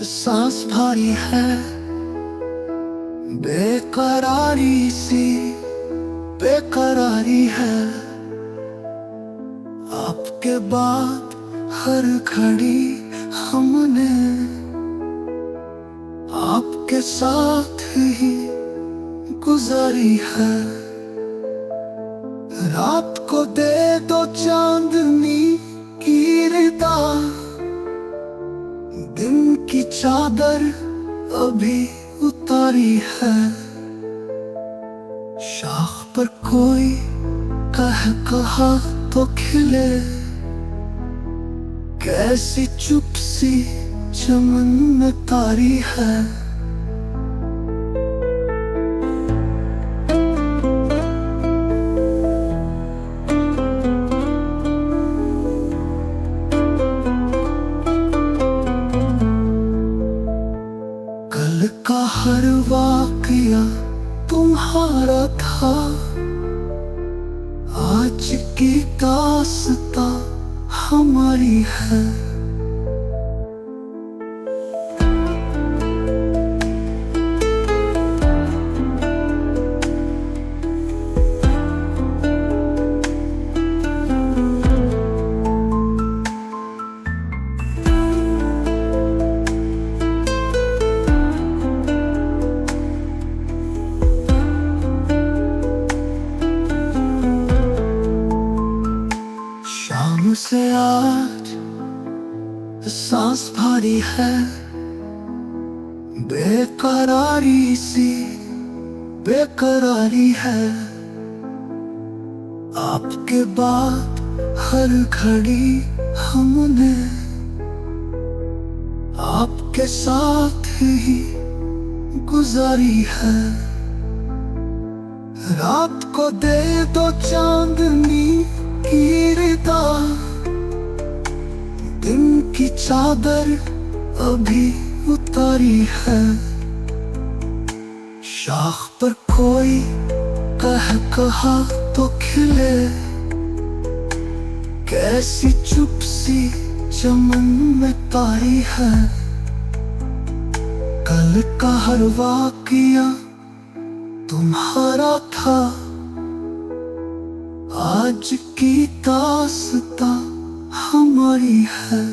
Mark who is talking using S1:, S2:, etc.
S1: सांस भारी है, बेकरारी सी बेकरारी है। आपके बाद हर घड़ी हमने आपके साथ ही गुजारी है। रात को दे दो चांदनी की रिदा, दिन की चादर अभी उतारी है। शाख पर कोई कहा तो खिले, कैसी चुप सी चमन में तारी है। कल का हर वाकया तुम्हारा था, आज की दास्तां हमारी है। शाम से आज सांस भारी है, बेकरारी सी बेकरारी है। आपके बाद हर घड़ी हमने आपके साथ ही गुजारी है। रात को दे दो चांदनी की रिदा, दिन की चादर अभी उतारी है। शाख पर कोई कहा तो खिले, कैसी चुप सी चमन में तारी है। कल का हर वाकया तुम्हारा था, आज की दास्तां हमारी है।